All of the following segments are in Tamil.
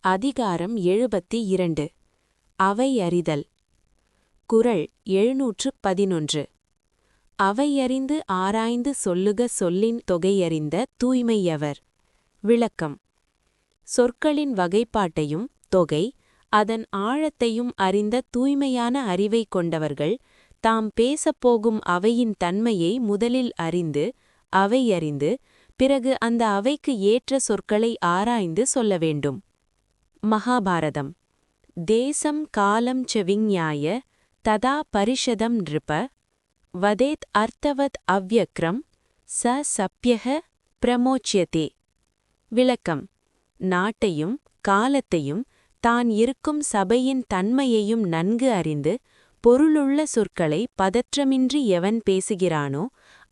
அதிகாரம் 72 அவை அறிதல். குறள் 711. அவையறிந்து ஆராய்ந்து சொல்லுக சொல்லின் தொகையறிந்த தூய்மையவர். விளக்கம். சொற்களின் வகைப்பாட்டையும் தொகை அதன் ஆழத்தையும் அறிந்த தூய்மையான அறிவைக் கொண்டவர்கள் தாம் பேசப்போகும் அவையின் தன்மையை முதலில் அறிந்து அவையறிந்து பிறகு அந்த அவைக்கு ஏற்ற சொற்களை ஆராய்ந்து சொல்ல வேண்டும். மகாபாரதம். தேசம் காலம் ச விஞ்ஞாய ததா பரிஷதம் நிருப வதேத் அர்த்தவத் அவ்யக்ரம் ச சப்யக பிரமோச்யதே. விளக்கம். நாட்டையும் காலத்தையும் தான் இருக்கும் சபையின் தன்மையையும் நன்கு அறிந்து பொருளுள்ள சொற்களை பதற்றமின்றி எவன் பேசுகிறானோ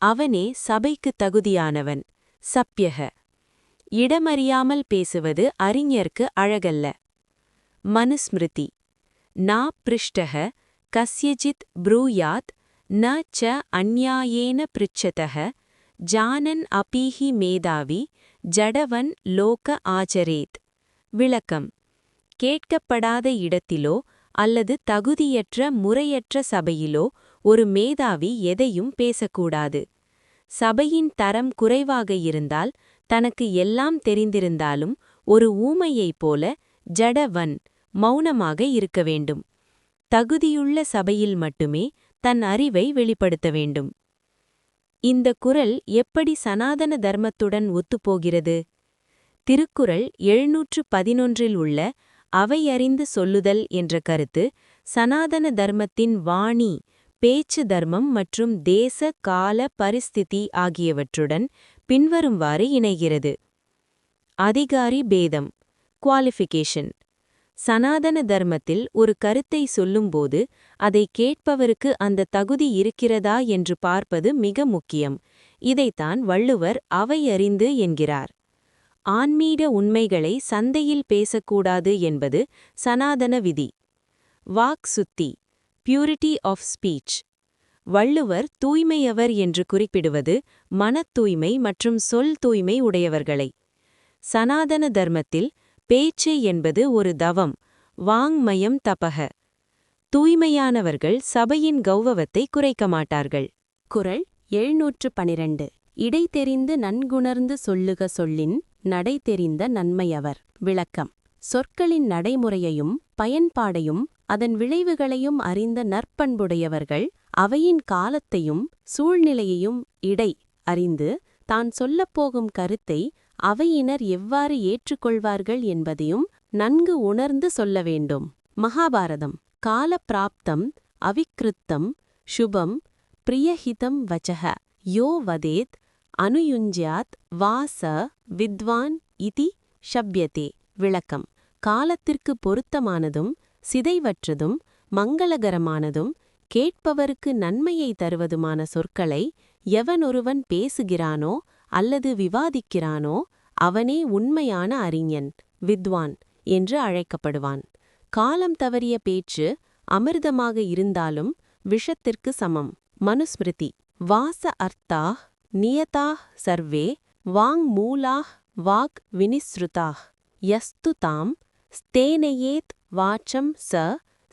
அவனே சபைக்கு தகுதியானவன். சப்யக. இடமறியாமல் பேசுவது அறிஞர்க்கு அழகல்ல. மனுஸ்மிருதி. நா பிருஷ்டக கஸ்யஜித் ப்ரூயாத் ந ச அந்யாயேன பிருச்சதக ஜானன் அபீஹி மேதாவி ஜடவன் லோக ஆச்சரேத். விளக்கம். கேட்கப்படாத இடத்திலோ அல்லது தகுதியற்ற முறையற்ற சபையிலோ ஒரு மேதாவி எதையும் பேசக்கூடாது. சபையின் தரம் குறைவாக இருந்தால் தனக்கு எல்லாம் தெரிந்திருந்தாலும் ஒரு ஊமையைப் போல ஜடவன் மௌனமாக இருக்க வேண்டும். தகுதியுள்ள சபையில் மட்டுமே தன் அறிவை வெளிப்படுத்த வேண்டும். இந்த குறள் எப்படி சனாதன தர்மத்துடன் ஒத்துப்போகிறது? திருக்குறள் 711 உள்ள அவையறிந்து சொல்லுதல் என்ற கருத்து சனாதன தர்மத்தின் வாணி, பேச்சு தர்மம் மற்றும் தேச கால பரிஸ்திதி ஆகியவற்றுடன் பின்வருமாறு இணைகிறது. அதிகாரி பேதம். குவாலிஃபிகேஷன். சனாதன தர்மத்தில் ஒரு கருத்தை சொல்லும்போது அதை கேட்பவருக்கு அந்த தகுதி இருக்கிறதா என்று பார்ப்பது மிக முக்கியம். இதைத்தான் வள்ளுவர் அவையறிந்து என்கிறார். ஆன்மீக உண்மைகளை சந்தையில் பேசக்கூடாது என்பது சனாதன விதி. வாக் சுத்தி. Purity of speech. வள்ளுவர் தூய்மையவர் என்று குறிப்பிடுவது மனத் தூய்மை மற்றும் சொல் தூய்மை உடையவர்களை. சனாதன தர்மத்தில் பேச்சு என்பது ஒரு தவம், வாங்மயம் தபக. தூய்மையானவர்கள் சபையின் கௌரவத்தை குறைக்க மாட்டார்கள். குறள் 712. இடை தெரிந்து நன்குணர்ந்து சொல்லுக சொல்லின் நடை தெரிந்த நன்மையவர். விளக்கம். சொற்களின் நடைமுறையையும் பயன்பாடையும் அதன் விளைவுகளையும் அறிந்த நற்பண்புடையவர்கள் அவையின் காலத்தையும் சூழ்நிலையையும் இடை அறிந்து தான் சொல்லப்போகும் கருத்தை அவையினர் எவ்வாறு ஏற்றுக்கொள்வார்கள் என்பதையும் நன்கு உணர்ந்து சொல்ல வேண்டும். மகாபாரதம். கால பிராப்தம் அவிக்ருத்தம் சுபம் பிரியஹிதம் வச்சக யோ வதேத் அனுயுஞ்சியாத் வாச வித்வான் இதி ஷப்யதே. விளக்கம். காலத்திற்கு பொருத்தமானதும் சிதைவற்றதும் மங்களகரமானதும் கேட்பவருக்கு நன்மையை தருவதுமான சொற்களை எவனொருவன் பேசுகிறானோ அல்லது விவாதிக்கிறானோ அவனே உண்மையான அறிஞன், வித்வான் என்று அழைக்கப்படுவான். காலம் தவறிய பேச்சு அமிர்தமாக இருந்தாலும் விஷத்திற்கு சமம். மனுஸ்மிருதி. வாச அர்த்தாஹ் நியதாஹ் சர்வே வாங் மூலாஹ் வாக் வினிஸ்ருதாஹ் யஸ்து தாம் ஸ்தேனயேத் வாச்சம் ச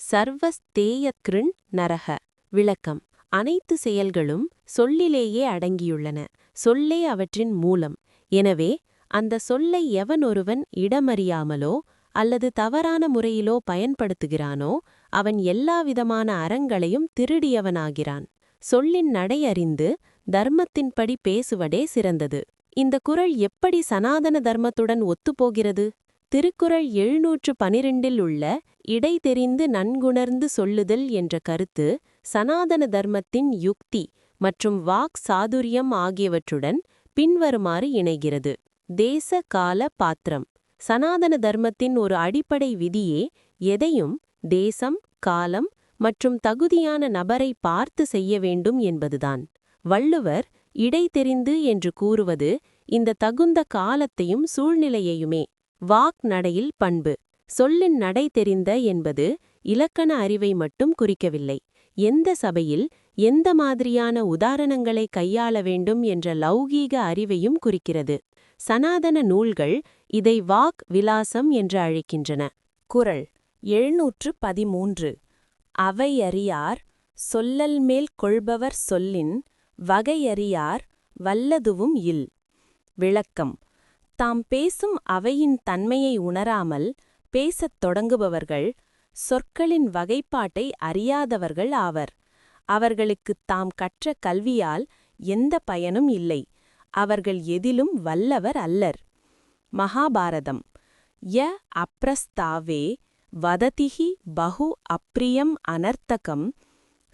சர்வஸ்தேயக்ருண் நரக. விளக்கம். அனைத்து செயல்களும் சொல்லிலேயே அடங்கியுள்ளன. சொல்லே அவற்றின் மூலம். எனவே அந்த சொல்லை எவனொருவன் இடமறியாமலோ அல்லது தவறான முறையிலோ பயன்படுத்துகிறானோ அவன் எல்லாவிதமான அறங்களையும் திருடியவனாகிறான். சொல்லின் நடை அறிந்து தர்மத்தின்படி பேசுவதே சிறந்தது. இந்த குறள் எப்படி சனாதன தர்மத்துடன் ஒத்துப்போகிறது? திருக்குறள் 712 உள்ள இடை தெரிந்து நன்குணர்ந்து சொல்லுதல் என்ற கருத்து சனாதன தர்மத்தின் யுக்தி மற்றும் வாக் சாதுரியம் ஆகியவற்றுடன் பின்வருமாறு இணைகிறது. தேச கால பாத்திரம். சனாதன தர்மத்தின் ஒரு அடிப்படை விதியே எதையும் தேசம், காலம் மற்றும் தகுதியான நபரை பார்த்து செய்ய வேண்டும் என்பதுதான். வள்ளுவர் இடை தெரிந்து என்று கூறுவது இந்த தகுந்த காலத்தையும் சூழ்நிலையையுமே. வாக் நடையில் பண்பு. சொல்லின் நடை தெரிந்த என்பது இலக்கண அறிவை மட்டும் குறிக்கவில்லை. எந்த சபையில் எந்த மாதிரியான உதாரணங்களை கையாள வேண்டும் என்ற லௌகீக அறிவையும் குறிக்கிறது. சனாதன நூல்கள் இதை வாக் விலாசம் என்று அழைக்கின்றன. குறள் 713. அவையறியார் சொல்லல் மேல் கொள்பவர் சொல்லின் வகையறியார் வல்லதுவும் இல். விளக்கம்: தாம் பேசும் அவையின் தன்மையை உணராமல் பேசத் தொடங்குபவர்கள் சொற்களின் வகைப்பாட்டை அறியாதவர்கள் ஆவர். அவர்களுக்குத் தாம் கற்ற கல்வியால் எந்த பயனும் இல்லை. அவர்கள் எதிலும் வல்லவர் அல்லர். மகாபாரதம். ய அப்ரஸ்தாவே வததிஹி பஹு அப்ரியம் அனர்த்தகம்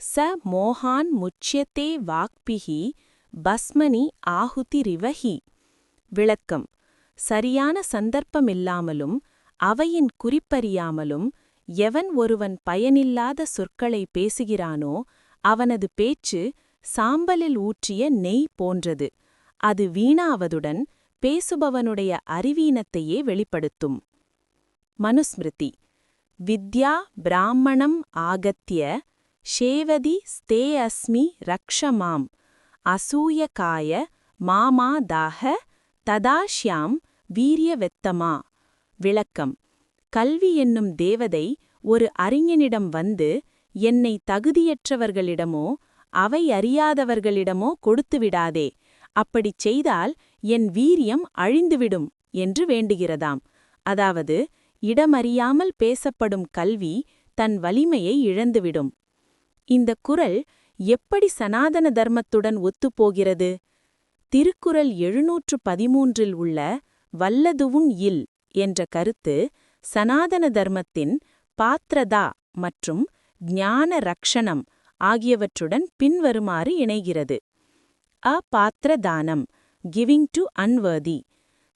ச மோகான் முச்யதே வாக்பிஹி பஸ்மனி ஆஹுதிரிவஹி. விளக்கம்: சரியான சந்தர்ப்பமில்லாமலும் அவையின் குறிப்பறியாமலும் எவன் ஒருவன் பயனில்லாத சொற்களை பேசுகிறானோ அவனது பேச்சு சாம்பலில் ஊற்றிய நெய் போன்றது. அது வீணாவதுடன் பேசுபவனுடைய அறிவீனத்தையே வெளிப்படுத்தும். மனுஸ்மிருதி. வித்யா பிராமணம் ஆகத்ய ஷேவதி ஸ்தே அஸ்மி ரக்ஷமாம் அசூயகாய மாமாதாக ததாஷ்யாம் வீரியவெத்தமா. விளக்கம்: கல்வி என்னும் தேவதை ஒரு அறிஞனிடம் வந்து என்னை தகுதியற்றவர்களிடமோ அவை அறியாதவர்களிடமோ கொடுத்துவிடாதே, அப்படிச் செய்தால் என் வீரியம் அழிந்துவிடும் என்று வேண்டுகிறதாம். அதாவது, இடமறியாமல் பேசப்படும் கல்வி தன் வலிமையை இழந்துவிடும். இந்த குறள் எப்படி சனாதன தர்மத்துடன் ஒத்துப்போகிறது? திருக்குறள் 713 உள்ள வல்லதுவும் இல் என்ற கருத்து சனாதன தர்மத்தின் பாத்ரதா மற்றும் ஞான ரக்ஷணம் ஆகியவற்றுடன் பின்வருமாறு இணைகிறது. அபாத்ரதானம், கிவிங் டு அன்வர்தி.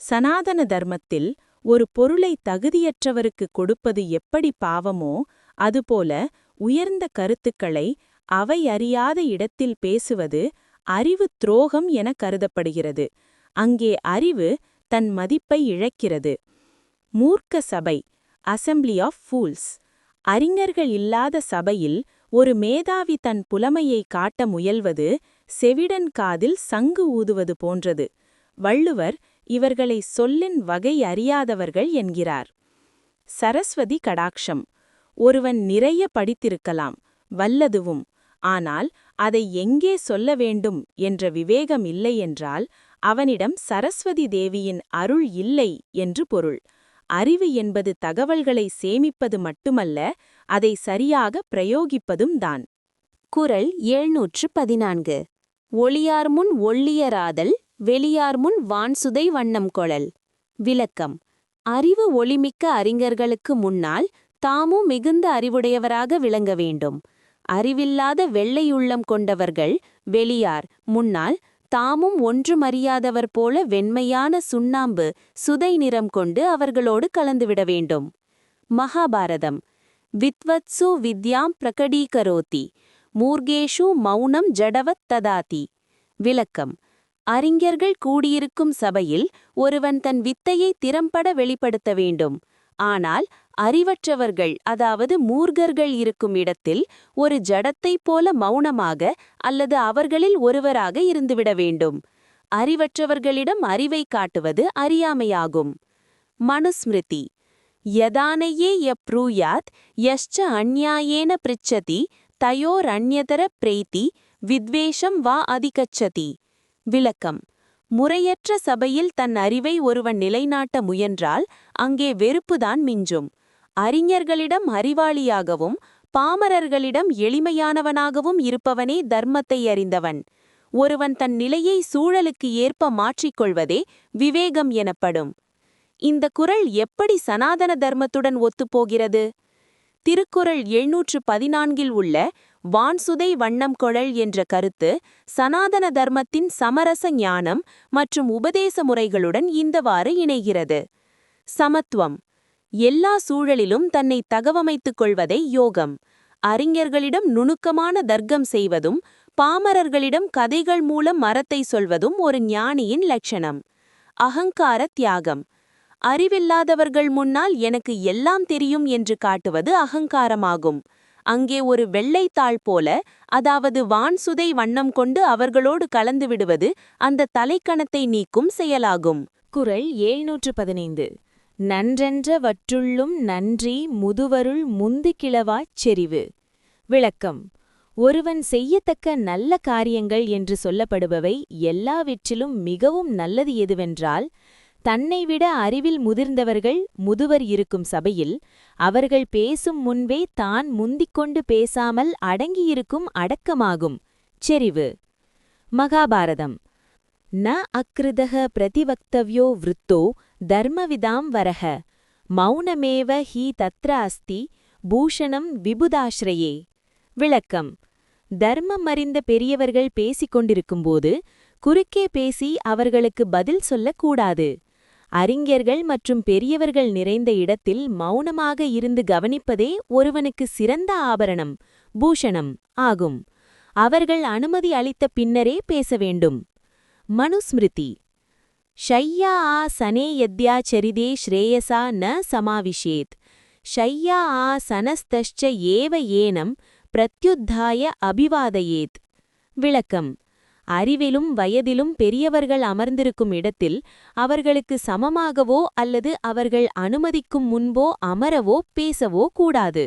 சனாதன தர்மத்தில் ஒரு பொருளை தகுதியற்றவருக்கு கொடுப்பது எப்படி பாவமோ அதுபோல உயர்ந்த கருத்துக்களை அவை அறியாத இடத்தில் பேசுவது அறிவு துரோகம் என கருதப்படுகிறது. அங்கே அறிவு தன் மதிப்பை இழக்கிறது. மூர்க்க சபை, அசெம்பிளி ஆஃப் ஃபூல்ஸ். அறிஞர்கள் இல்லாத சபையில் ஒரு மேதாவி தன் புலமையை காட்ட முயல்வது செவிடன் காதில் சங்கு ஊதுவது போன்றது. வள்ளுவர் இவர்களை சொல்லின் வகை அறியாதவர்கள் என்கிறார். சரஸ்வதி கடாட்சம். ஒருவன் நிறைய படித்திருக்கலாம், வல்லதுவும். ஆனால் அதை எங்கே சொல்ல வேண்டும் என்ற விவேகம் இல்லையென்றால் அவனிடம் சரஸ்வதி தேவியின் அருள் இல்லை என்று பொருள். அறிவு என்பது தகவல்களை சேமிப்பது மட்டுமல்ல, அதை சரியாக பிரயோகிப்பதும் தான். குறள் 714. ஒளியார்முன் ஒள்ளியராதல் வெளியார்முன் வான்சுதை வண்ணம் கொளல். விளக்கம்: அறிவு ஒளிமிக்க அறிஞர்களுக்கு முன்னால் தாமும் மிகுந்த அறிவுடையவராக விளங்க வேண்டும். அறிவில்லாத வெள்ளையுள்ளம் கொண்டவர்கள் வெளியார் முன்னால் தாமும் ஒன்றுமறியாதவர் போல வெண்மையான சுண்ணாம்பு சுதை நிறம் கொண்டு அவர்களோடு கலந்துவிட வேண்டும். மகாபாரதம். வித்வத்சு வித்யாம் பிரகடீகரோதி மூர்கேஷு மௌனம் ஜடவத் ததாதி. விளக்கம்: அறிஞர்கள் கூடியிருக்கும் சபையில் ஒருவன் தன் வித்தையை திறம்பட வெளிப்படுத்த வேண்டும். ஆனால் அறிவற்றவர்கள், அதாவது மூர்கர்கள் இருக்கும் இடத்தில் ஒரு ஜடத்தைப் போல மௌனமாக அல்லது அவர்களில் ஒருவராக இருந்துவிட வேண்டும். அறிவற்றவர்களிடம் அறிவை காட்டுவது அறியாமையாகும். மனுஸ்மிருதி. யதானயே யப்ரூயாத் யஷ்ச அந்நியாயேன பிருச்சதி தயோரண்யதர பிரேதி வித்வேஷம் வா அதிகச்சதி. விளக்கம்: முறையற்ற சபையில் தன் அறிவை ஒருவன் நிலைநாட்ட முயன்றால் அங்கே வெறுப்புதான் மிஞ்சும். அறிஞர்களிடம் அறிவாளியாகவும் பாமரர்களிடம் எளிமையானவனாகவும் இருப்பவனே தர்மத்தை அறிந்தவன். ஒருவன் தன் நிலையை சூழலுக்கு ஏற்ப மாற்றிக்கொள்வதே விவேகம் எனப்படும். இந்த குறள் எப்படி சனாதன தர்மத்துடன் ஒத்துப்போகிறது? திருக்குறள் 714 உள்ள வான்சுதை வண்ணம் கொளல் என்ற கருத்து சனாதன தர்மத்தின் சமரச ஞானம் மற்றும் உபதேச முறைகளுடன் இந்தவாறு இணைகிறது. சமத்துவம். எல்லா சூழலிலும் தன்னை தகவமைத்துக் கொள்வதை யோகம். அறிஞர்களிடம் நுணுக்கமான தர்க்கம் செய்வதும் பாமரர்களிடம் கதைகள் மூலம் மரத்தை சொல்வதும் ஒரு ஞானியின் லட்சணம். அகங்கார தியாகம். அறிவில்லாதவர்கள் முன்னால் எனக்கு எல்லாம் தெரியும் என்று காட்டுவது அகங்காரமாகும். அங்கே ஒரு வெள்ளைத்தாள் போல, அதாவது வான்சுதை வண்ணம் கொண்டு அவர்களோடு கலந்துவிடுவது அந்த தலைக்கணத்தை நீக்கும் செயலாகும். குறள் 715. நன்றென்றவற்றுள்ளும் நன்றி முதுவருள் முந்து கிளவாச் செறிவு. விளக்கம். ஒருவன் செய்யத்தக்க நல்ல காரியங்கள் என்று சொல்லப்படுபவை எல்லாவற்றிலும் மிகவும் நல்லது எதுவென்றால், தன்னைவிட அறிவில் முதிர்ந்தவர்கள் முதுவர் இருக்கும் சபையில் அவர்கள் பேசும் முன்பே தான் முந்திக்கொண்டு பேசாமல் அடங்கியிருக்கும் அடக்கமாகும். செறிவு. மகாபாரதம். ந அக்ருதக பிரதிவக்தவ்யோ விருத்தோ தர்மவிதாம் வரஹ மௌனமேவ ஹி தத்ர அஸ்தி பூஷணம் விபுதாஸ்ரயே. விளக்கம். தர்மம் அறிந்த பெரியவர்கள் பேசிக் கொண்டிருக்கும்போது குறுக்கே பேசி அவர்களுக்கு பதில் சொல்லக்கூடாது. அறிஞர்கள் மற்றும் பெரியவர்கள் நிறைந்த இடத்தில் மௌனமாக இருந்து கவனிப்பதே ஒருவனுக்கு சிறந்த ஆபரணம், பூஷணம் ஆகும். அவர்கள் அனுமதி அளித்த பின்னரே பேச வேண்டும். மனுஸ்மிருதி. ஷய்யா ஆ சனே யத்யா சரிதே ஸ்ரேயசா ந சமாவிஷேத் ஷய்யா ஆ சனஸ்தஷ்ச ஏவ ஏனம் பிரத்யுத்தாய அபிவாதயேத். விளக்கம். அறிவிலும் வயதிலும் பெரியவர்கள் அமர்ந்திருக்கும் இடத்தில் அவர்களுக்கு சமமாகவோ அல்லது அவர்கள் அனுமதிக்கும் முன்போ அமரவோ பேசவோ கூடாது.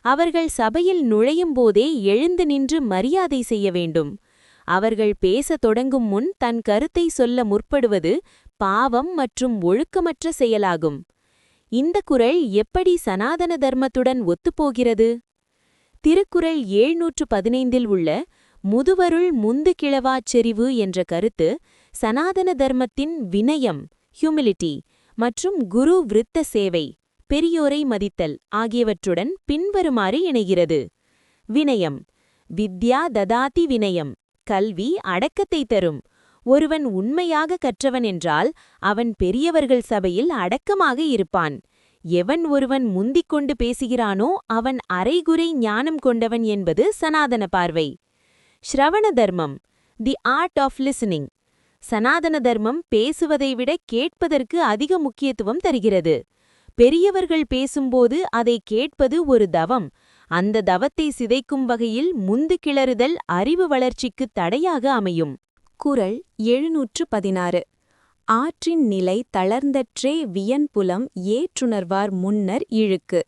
அவர்கள் சபையில் நுழையும்போதே எழுந்து நின்று மரியாதை செய்ய வேண்டும். அவர்கள் பேசத் தொடங்கும் முன் தன் கருத்தை சொல்ல முற்படுவது பாவம் மற்றும் ஒழுக்கமற்ற செயலாகும். இந்த குறள் எப்படி சனாதன தர்மத்துடன் ஒத்துப்போகிறது? திருக்குறள் 715 உள்ள முதுவருள் முந்து கிளவாச் செறிவு என்ற கருத்து சனாதன தர்மத்தின் வினயம், ஹியூமிலிட்டி மற்றும் குரு விருத்த சேவை, பெரியோரை மதித்தல் ஆகியவற்றுடன் பின்வருமாறு இணைகிறது. வினயம். வித்யா ததாதி வினயம். கல்வி அடக்கத்தை தரும். ஒருவன் உண்மையாக கற்றவன் என்றால் அவன் பெரியவர்கள் சபையில் அடக்கமாக இருப்பான். எவன் ஒருவன் முந்திக்கொண்டு பேசுகிறானோ அவன் அரைகுறை ஞானம் கொண்டவன் என்பது சனாதன பார்வை. ஸ்ரவண தர்மம். The art of listening. சனாதன தர்மம் பேசுவதை விட கேட்பதற்கு அதிக முக்கியத்துவம் தருகிறது. பெரியவர்கள் பேசும்போது அதை கேட்பது ஒரு தவம். அந்த தவத்தை சிதைக்கும் வகையில் முந்து கிளறுதல் அறிவு வளர்ச்சிக்கு தடையாக அமையும். குறள் 716. ஆற்றின் நிலை தளர்ந்தற்றே வியன்புலம் ஏற்றுணர்வார் முன்னர் இழுக்கு.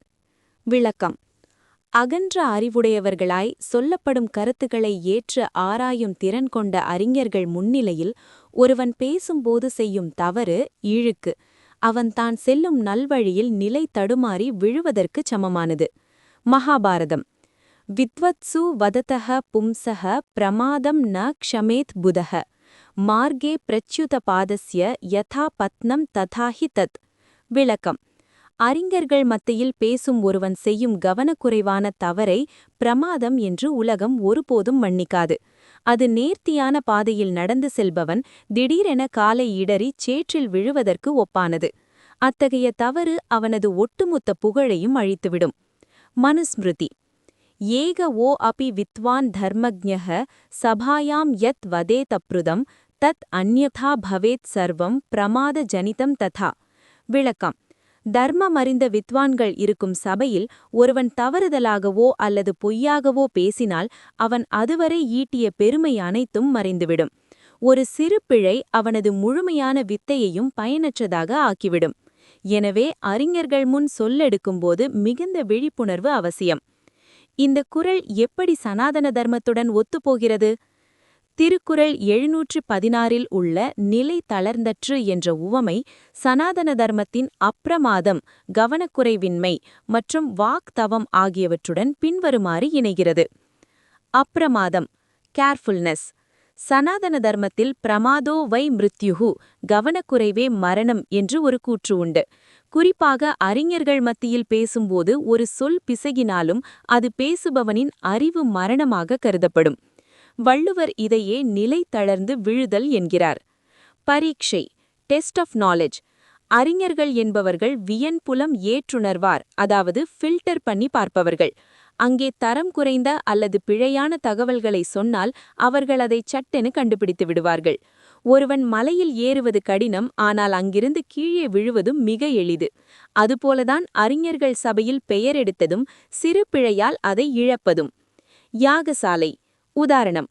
விளக்கம். அகன்ற அறிவுடையவர்களாய் சொல்லப்படும் கருத்துக்களை ஏற்று ஆராயும் திறன் கொண்ட அறிஞர்கள் முன்னிலையில் ஒருவன் பேசும்போது செய்யும் தவறு இழுக்கு. அவன் தான் செல்லும் நல்வழியில் நிலை தடுமாறி விழுவதற்குச் சமமானது. மகாபாரதம். வித்வத்சு வததஹ பும்சஹ பிரமாதம் ந க்ஷமேத் புதஹ மார்கே பிரச்யுத பாதஸ்ய யதா பத்னம் ததாஹி தத். விளக்கம். அறிஞர்கள் மத்தியில் பேசும் ஒருவன் செய்யும் கவனக்குறைவான தவறை பிரமாதம் என்று உலகம் ஒருபோதும் மன்னிக்காது. அது நேர்த்தியான பாதையில் நடந்து செல்பவன் திடீரென காலை இடறி சேற்றில் விழுவதற்கு ஒப்பானது. அத்தகைய தவறு அவனது ஒட்டுமொத்த புகழையும் அழித்துவிடும். மனுஸ்மிருதி. ஏக ஓ அபி வித்வான் தர்மஜ்ஞஹ சபாயாம் யத் வதேதப்ருதம் தத் அந்யதா பவேத் சர்வம் பிரமாத ஜனிதம் ததா. விளக்கம். தர்மமறிந்த வித்வான்கள் இருக்கும் சபையில் ஒருவன் தவறுதலாகவோ அல்லது பொய்யாகவோ பேசினால் அவன் அதுவரை ஈட்டிய பெருமை அனைத்தும் மறைந்துவிடும். ஒரு சிறு பிழை அவனது முழுமையான வித்தையையும் பயனற்றதாக ஆக்கிவிடும். எனவே அறிஞர்கள் முன் சொல்லெடுக்கும்போது மிகுந்த விழிப்புணர்வு அவசியம். இந்த குறள் எப்படி சனாதன தர்மத்துடன் ஒத்துப்போகிறது? திருக்குறள் 716 உள்ள நிலை தளர்ந்தற்று என்ற உவமை சனாதன தர்மத்தின் அப்பிரமாதம், கவனக்குறைவின்மை மற்றும் வாக்தவம் ஆகியவற்றுடன் பின்வருமாறு இணைகிறது. அப்பிரமாதம், கேர்ஃபுல்னஸ். சனாதன தர்மத்தில் பிரமாதோ வை மிருத்யுஹு, கவனக்குறைவே மரணம் என்று ஒரு கூற்று உண்டு. குறிப்பாக அறிஞர்கள் மத்தியில் பேசும்போது ஒரு சொல் பிசகினாலும் அது பேசுபவனின் அறிவு மரணமாக கருதப்படும். வள்ளுவர் இதையே நிலை தளர்ந்து விழுதல் என்கிறார். பரீட்சை, டெஸ்ட் ஆஃப் நாலேஜ். அறிஞர்கள் என்பவர்கள் வியன்புலம் ஏற்றுணர்வார், அதாவது ஃபில்டர் பண்ணி பார்ப்பவர்கள். அங்கே தரம் குறைந்த அல்லது பிழையான தகவல்களை சொன்னால் அவர்கள் அதை சட்டென கண்டுபிடித்து விடுவார்கள். ஒருவன் மலையில் ஏறுவது கடினம், ஆனால் அங்கிருந்து கீழே விழுவதும் மிக எளிது. அதுபோலதான் அறிஞர்கள் சபையில் பெயர் எடுத்ததும் சிறு பிழையால் அதை இழப்பதும். யாகசாலை. உதாரணம்.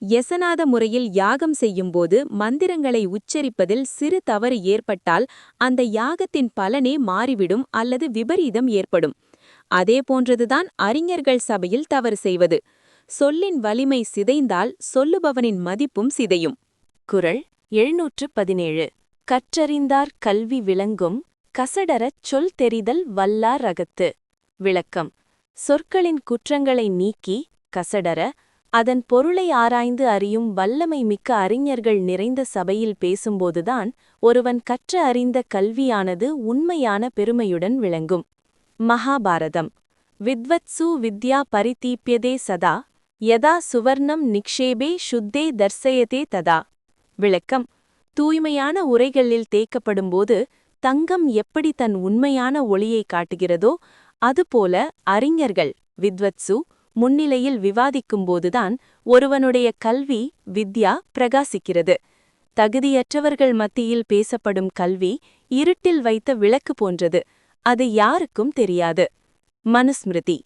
யசநாத முறையில் யாகம் செய்யும்போது மந்திரங்களை உச்சரிப்பதில் சிறு தவறு ஏற்பட்டால் அந்த யாகத்தின் பலனே மாறிவிடும் அல்லது விபரீதம் ஏற்படும். அதேபோன்றதுதான் அறிஞர்கள் சபையில் தவறு செய்வது. சொல்லின் வலிமை சிதைந்தால் சொல்லுபவனின் மதிப்பும் சிதையும். குறள் 717. கற்றறிந்தார் கல்வி விளங்கும், கசடறச் சொல் தெரிதல் வல்லார் அகத்து. விளக்கம்: சொற்களின் குற்றங்களை நீக்கி, கசடற, அதன் பொருளை ஆராய்ந்து அறியும் வல்லமை மிக்க அறிஞர்கள் நிறைந்த சபையில் பேசும்போதுதான் ஒருவன் கற்ற அறிந்த கல்வியானது உண்மையான பெருமையுடன் விளங்கும். மகாபாரதம். வித்வத்சு வித்யா பரிதீப்யதே சதா, யதா சுவர்ணம் நிக்ஷேபே சுத்தே தர்சயதே ததா. விளக்கம்: தூய்மையான உரைகளில் தேய்க்கப்படும்போது தங்கம் எப்படி தன் உண்மையான ஒளியை காட்டுகிறதோ அதுபோல அறிஞர்கள் வித்வத்சு முன்னிலையில் விவாதிக்கும்போதுதான் ஒருவனுடைய கல்வி வித்யா பிரகாசிக்கிறது. தகுதியற்றவர்கள் மத்தியில் பேசப்படும் கல்வி இருட்டில் வைத்த விளக்கு போன்றது. அது யாருக்கும் தெரியாது. மனுஸ்மிருதி.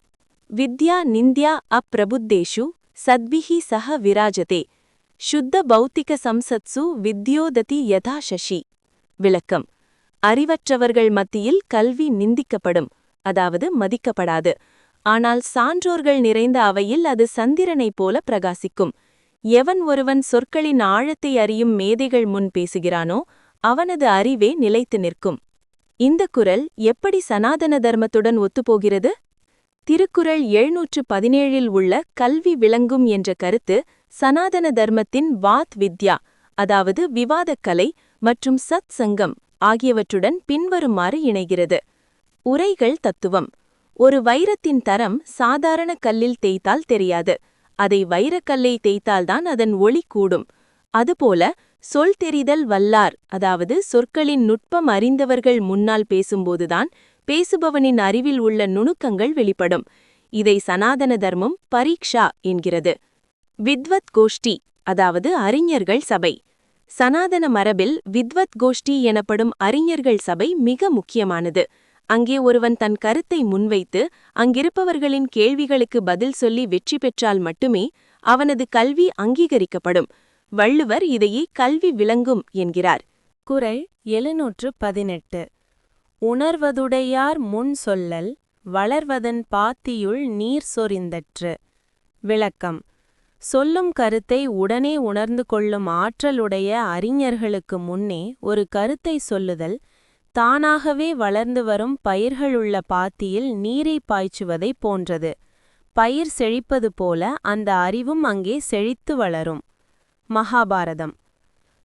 வித்யா நிந்த்யா அப்பிரபுத்தேஷு சத்பிஹி சஹ விராஜதே, சுத்த பௌத்திக சம்சத்சு வித்யோததி யதா சசி. விளக்கம்: அறிவற்றவர்கள் மத்தியில் கல்வி நிந்திக்கப்படும், அதாவது மதிக்கப்படாது. ஆனால் சான்றோர்கள் நிறைந்த அவையில் அது சந்திரனைப் போல பிரகாசிக்கும். எவன் ஒருவன் சொற்களின் ஆழத்தை அறியும் மேதைகள் முன் பேசுகிறானோ அவனது அறிவே நிலைத்து நிற்கும். இந்த குறள் எப்படி சனாதன தர்மத்துடன் ஒத்துப்போகிறது? திருக்குறள் 717 உள்ள கல்வி விளங்கும் என்ற கருத்து சனாதன தர்மத்தின் வாத் வித்யா, அதாவது விவாதக்கலை மற்றும் சத் சங்கம் ஆகியவற்றுடன் பின்வருமாறு இணைகிறது. உரைகள் தத்துவம். ஒரு வைரத்தின் தரம் சாதாரண கல்லில் தேய்த்தால் தெரியாது. அதை வைரக்கல்லை தேய்த்தால்தான் அதன் ஒளி கூடும். அதுபோல சொல் தெரிதல் வல்லார், அதாவது சொற்களின் நுட்பம் அறிந்தவர்கள் முன்னால் பேசும்போதுதான் பேசுபவனின் அறிவில் உள்ள நுணுக்கங்கள் வெளிப்படும். இதை சனாதன தர்மம் பரீக்ஷா என்கிறது. வித்வத் கோஷ்டி, அதாவது அறிஞர்கள் சபை. சனாதன மரபில் வித்வத் கோஷ்டி எனப்படும் அறிஞர்கள் சபை மிக முக்கியமானது. அங்கே ஒருவன் தன் கருத்தை முன்வைத்து அங்கிருப்பவர்களின் கேள்விகளுக்கு பதில் சொல்லி வெற்றி பெற்றால் மட்டுமே அவனது கல்வி அங்கீகரிக்கப்படும். வள்ளுவர் இதையே கல்வி விளங்கும் என்கிறார். குறள் 718. உணர்வதுடையார் முன் சொல்லல், வளர்வதன் பாத்தியுள் நீர் சொரிந்தற்று. விளக்கம்: சொல்லும் கருத்தை உடனே உணர்ந்து கொள்ளும் ஆற்றலுடைய அறிஞர்களுக்கு முன்னே ஒரு கருத்தை சொல்லுதல் தானாகவே வளர்ந்து வரும் பயிர்களுள்ள பாத்தியில் நீரை பாய்ச்சுவதைப் போன்றது. பயிர் செழிப்பது போல அந்த அறிவும் அங்கே செழித்து வளரும். மகாபாரதம்.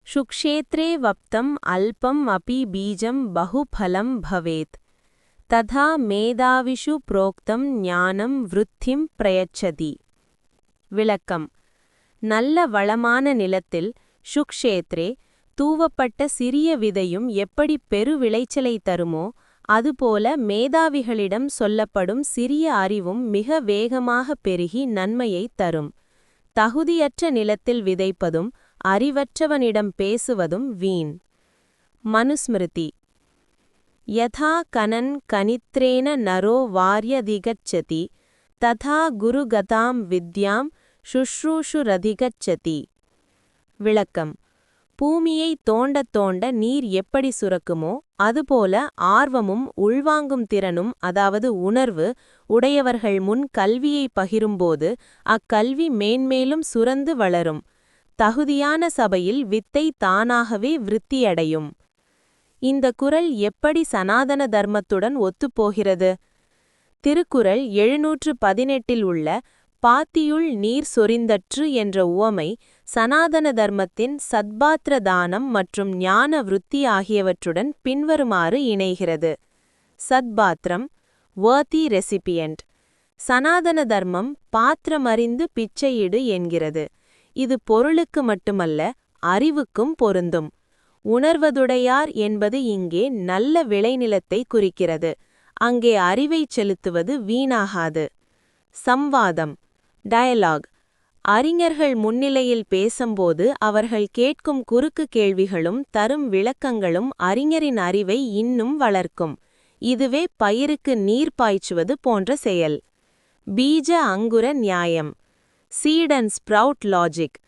சுக்ஷேத்ரே வப்தம் அல்பம் அபி பீஜம் பகுபலம் பவேத், ததா மேதாவிஷு புரோக்தம் ஞானம் விருத்திம் பிரயச்சதி. விளக்கம்: நல்ல வளமான நிலத்தில் சுக்ஷேத்ரே தூவப்பட்ட சிறிய விதையும் எப்படி பெரு விளைச்சலை தருமோ அதுபோல மேதாவிகளிடம் சொல்லப்படும் சிறிய அறிவும் மிக வேகமாக பெருகி நன்மையைத் தரும். தகுதியற்ற நிலத்தில் விதைப்பதும் அறிவற்றவனிடம் பேசுவதும் வீண். மனுஸ்மிருதி. யதா கனன் கனித்ரேன நரோ வார்யதிகச்சதி, ததா குருகதாம் வித்யாம் சுஷ்ரூஷுரதிகச்சதி. விளக்கம்: பூமியை தோண்டத் தோண்ட நீர் எப்படி சுரக்குமோ அதுபோல ஆர்வமும் உள்வாங்கும் திறனும், அதாவது உணர்வு உடையவர்கள் முன் கல்வியை பகிரும்போது அக்கல்வி மேன்மேலும் சுரந்து வளரும். தகுதியான சபையில் வித்தை தானாகவே விருத்தியடையும். இந்த குறள் எப்படி சனாதன தர்மத்துடன் ஒத்துப்போகிறது? திருக்குறள் 718 உள்ள பாத்தியுள் நீர் சொரிந்தற்று என்ற உவமை சனாதன தர்மத்தின் சத்பாத்திர தானம் மற்றும் ஞான விருத்தி ஆகியவற்றுடன் பின்வருமாறு இணைகிறது. சத்பாத்திரம், வர்த்தி ரெசிபியன்ட். சனாதன தர்மம் பாத்திரமறிந்து பிச்சையிடு என்கிறது. இது பொருளுக்கு மட்டுமல்ல அறிவுக்கும் பொருந்தும். உணர்வதுடையார் என்பது இங்கே நல்ல விளைநிலத்தை குறிக்கிறது. அங்கே அறிவைச் செலுத்துவது வீணாகாது. சம்வாதம், டயலாக். அறிஞர்கள் முன்னிலையில் பேசும்போது அவர்கள் கேட்கும் குறுக்கு கேள்விகளும் தரும் விளக்கங்களும் அறிஞரின் அறிவை இன்னும் வளர்க்கும். இதுவே பயிருக்கு நீர் பாய்ச்சுவது போன்ற செயல். பீஜ அங்குர நியாயம், சீட் அண்ட் ஸ்ப்ரவுட் லாஜிக்.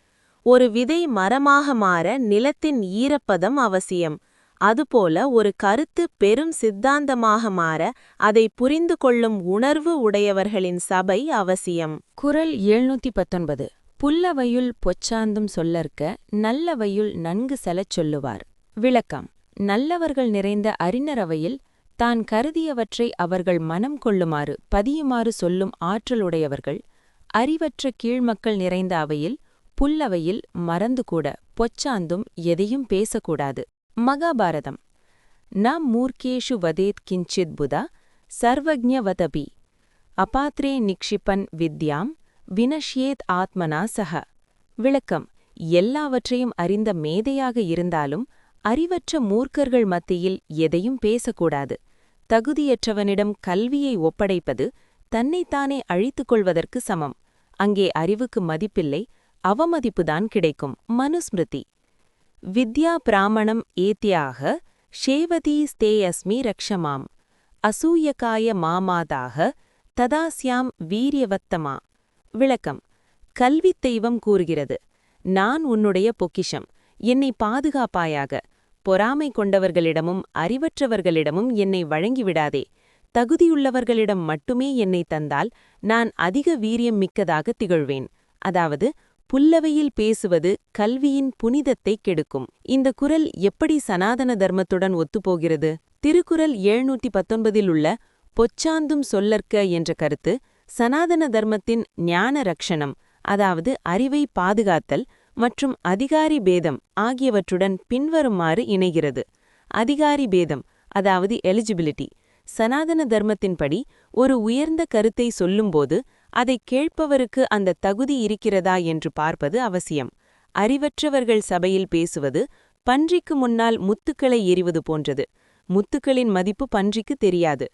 ஒரு விதை மரமாக மாற நிலத்தின் ஈரப்பதம் அவசியம். அதுபோல ஒரு கருத்து பெரும் சித்தாந்தமாக மாற அதை புரிந்து கொள்ளும் உணர்வு உடையவர்களின் சபை அவசியம். குறள் 719. புல்லவையுள் பொச்சாந்தும் சொல்லற்க நல்லவையுள் நன்கு செலச் சொல்லுவார். விளக்கம். நல்லவர்கள் நிறைந்த அறிஞரவையில் தான் கருதியவற்றை அவர்கள் மனம் கொள்ளுமாறு பதியுமாறு சொல்லும் ஆற்றலுடையவர்கள், அறிவற்ற கீழ்மக்கள் நிறைந்த அவையில் புல்லவையில் மறந்துகூட பொச்சாந்தும் எதையும் பேசக்கூடாது. மகாபாரதம். ந மூர்க்கேஷு வதேத் கிஞ்சித் புதா சர்வஜ்ஞவதபி அபாத்ரே நிக்ஷிபன் வித்யாம் வினஷ்யேத் ஆத்மனா சஹ. விளக்கம். எல்லாவற்றையும் அறிந்த மேதையாக இருந்தாலும் அறிவற்ற மூர்க்கர்கள் மத்தியில் எதையும் பேசக்கூடாது. தகுதியற்றவனிடம் கல்வியை ஒப்படைப்பது தன்னைத்தானே அழித்துக் கொள்வதற்கு சமம். அங்கே அறிவுக்கு மதிப்பில்லை, அவமதிப்புதான் கிடைக்கும். மனுஸ்மிருதி. வித்யா பிராமணம் ஏத்யாக ஷேவதி ஸ்தேயஸ்மி ரக்ஷமாம் அசூயகாய மாமாதாக ததாஸ்யாம் வீரியவத்தமா. விளக்கம். கல்வித் தெய்வம் கூறுகிறது, நான் உன்னுடைய பொக்கிஷம், என்னை பாதுகாப்பாயாக. பொறாமை கொண்டவர்களிடமும் அறிவற்றவர்களிடமும் என்னை வழங்கிவிடாதே. தகுதியுள்ளவர்களிடம் மட்டுமே என்னை தந்தால் நான் அதிக வீரியம் மிக்கதாக திகழ்வேன். அதாவது புல்லவையில் பேசுவது கல்வியின் புனிதத்தை கெடுக்கும். இந்த குறள் எப்படி சனாதன தர்மத்துடன் ஒத்துப்போகிறது? திருக்குறள் 719 உள்ள பொச்சாந்தும் சொல்லற்க என்ற கருத்து சனாதன தர்மத்தின் ஞான ரக்ஷணம், அதாவது அறிவை பாதுகாத்தல் மற்றும் அதிகாரி பேதம் ஆகியவற்றுடன் பின்வருமாறு இணைகிறது. அதிகாரி பேதம், அதாவது எலிஜிபிலிட்டி. சனாதன தர்மத்தின்படி ஒரு உயர்ந்த கருத்தை சொல்லும்போது அதை கேட்பவருக்கு அந்த தகுதி இருக்கிறதா என்று பார்ப்பது அவசியம். அறிவற்றவர்கள் சபையில் பேசுவது பன்றிக்கு முன்னால் முத்துக்களை எறிவது போன்றது. முத்துக்களின் மதிப்பு பன்றிக்கு தெரியாது.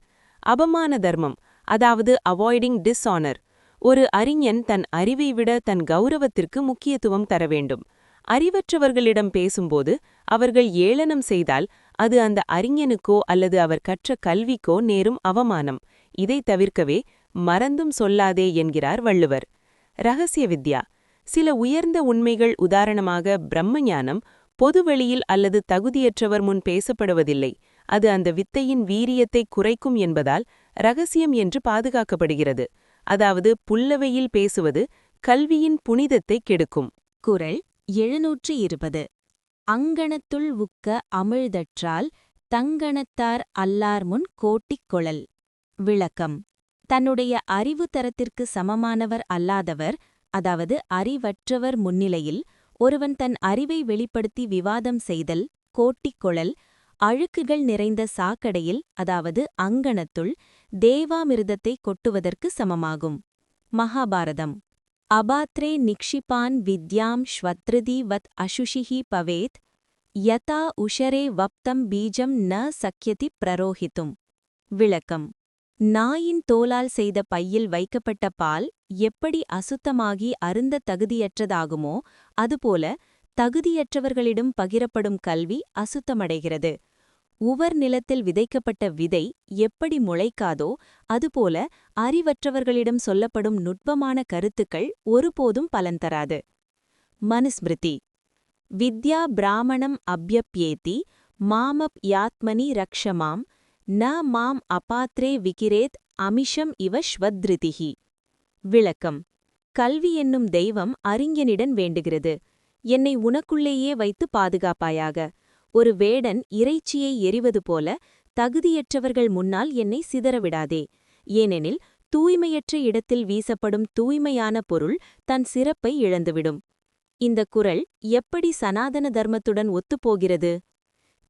அபமான தர்மம், அதாவது அவாய்டிங் டிஸ்ஆனர். ஒரு அறிஞன் தன் அறிவை விட தன் கௌரவத்திற்கு முக்கியத்துவம் தர வேண்டும். அறிவற்றவர்களிடம் பேசும்போது அவர்கள் ஏளனம் செய்தால் அது அந்த அறிஞனுக்கோ அல்லது அவர் கற்ற கல்விக்கோ நேரும் அவமானம். இதை தவிர்க்கவே மறந்தும் சொல்லாதே என்கிறார் வள்ளுவர். ரகசிய வித்யா. சில உயர்ந்த உண்மைகள், உதாரணமாக பிரம்மஞானம், பொதுவெளியில் அல்லது தகுதியற்றவர் முன் பேசப்படுவதில்லை. அது அந்த வித்தையின் வீரியத்தை குறைக்கும் என்பதால் ரகசியம் என்று பாதுகாக்கப்படுகிறது. அதாவது புல்லவையில் பேசுவது கல்வியின் புனிதத்தை கெடுக்கும். குறள் 720. அங்கணத்துள் உக்க அமிழ்தற்றால் தங்கணத்தார் அல்லார்முன் கோட்டிக் கொளல். விளக்கம். தன்னுடைய அறிவு தரத்திற்கு சமமானவர் அல்லாதவர், அதாவது அறிவற்றவர் முன்னிலையில் ஒருவன் தன் அறிவை வெளிப்படுத்தி விவாதம் செய்தல், கோட்டிக் கொளல், அழுக்குகள் நிறைந்த சாக்கடையில், அதாவது அங்கணத்துள் தேவாமிர்தத்தை கொட்டுவதற்கு சமமாகும். மகாபாரதம். அபாத்ரே நிக்ஷிபான் வித்யாம் ஸ்வத்ருதி வத் அசுஷிஹி பவேத் யதா உஷரே வப்தம் பீஜம் ந சக்யதி பிரரோஹித்தும். விளக்கம். நாயின் தோலால் செய்த பையில் வைக்கப்பட்ட பால் எப்படி அசுத்தமாகி அருந்த தகுதியற்றதாகுமோ அதுபோல தகுதியற்றவர்களிடம் பகிரப்படும் கல்வி அசுத்தமடைகிறது. உவர் நிலத்தில் விதைக்கப்பட்ட விதை எப்படி முளைக்காதோ அதுபோல அறிவற்றவர்களிடம் சொல்லப்படும் நுட்பமான கருத்துக்கள் ஒருபோதும் பலன் தராது. மனுஸ்மிருதி. வித்யா பிராமணம் அப்யப்யேதி மாமப் யாத்மனி ரக்ஷமாம் ந மாம் அபாத்ரே விகிரேத் அமிஷம் இவ ஸ்வத்ருதிஹி. விளக்கம். கல்வி என்னும் தெய்வம் அறிஞனிடம் வேண்டுகிறது, என்னை உனக்குள்ளேயே வைத்து பாதுகாப்பாயாக. ஒரு வேடன் இறைச்சியை எறிவது போல தகுதியற்றவர்கள் முன்னால் என்னை சிதறவிடாதே. ஏனெனில் தூய்மையற்ற இடத்தில் வீசப்படும் தூய்மையான பொருள் தன் சிறப்பை இழந்துவிடும். இந்த குறள் எப்படி சனாதன தர்மத்துடன் ஒத்துப்போகிறது?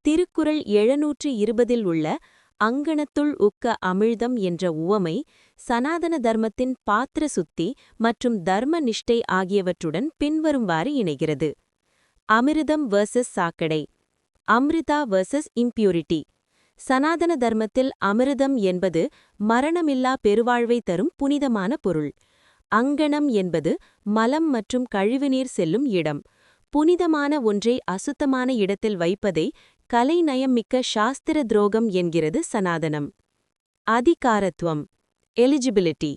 திருக்குறள் 720 உள்ள அங்கணத்துள் உக்க அமிழ்தம் என்ற உவமை சனாதன தர்மத்தின் பாத்திர சுத்தி மற்றும் தர்ம நிஷ்டை ஆகியவற்றுடன் பின்வரும்வாறு இணைகிறது. அமிர்தம் வெர்சஸ் சாக்கடை. Amrita versus impurity. சனாதன தர்மத்தில் அமிர்தம் என்பது மரணமில்லா பெருவாழ்வை தரும் புனிதமான பொருள். அங்கணம் என்பது மலம் மற்றும் கழிவுநீர் செல்லும் இடம். புனிதமான ஒன்றை அசுத்தமான இடத்தில் வைப்பதை கலைநயம் மிக்க சாஸ்திர துரோகம் என்கிறது சனாதனம். அதிகாரத்துவம். எலிஜிபிலிட்டி.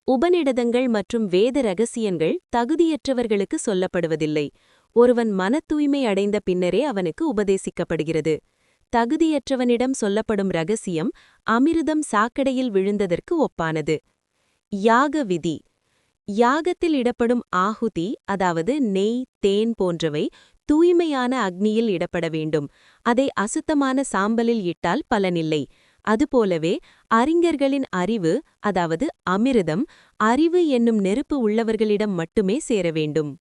உபநிடதங்கள் மற்றும் வேத ரகசியங்கள் தகுதியற்றவர்களுக்கு சொல்லப்படுவதில்லை. ஒருவன் மன தூய்மை அடைந்த பின்னரே அவனுக்கு உபதேசிக்கப்படுகிறது. தகுதியற்றவனிடம் சொல்லப்படும் ரகசியம் அமிர்தம் சாக்கடையில் விழுந்ததற்கு ஒப்பானது. யாக விதி. யாகத்தில் இடப்படும் ஆಹುதி, அதாவது நெய், தேன் போன்றவை தூய்மையான அக்னியில் இடப்பட வேண்டும். அதை அசுத்தமான சாம்பலில் இட்டால் பலனில்லை. அதுபோலவே அறிஞர்களின் அறிவு, அதாவது அமிர்தம், அறிவு என்னும் நெருப்பு உள்ளவர்களிடம் மட்டுமே சேர வேண்டும்.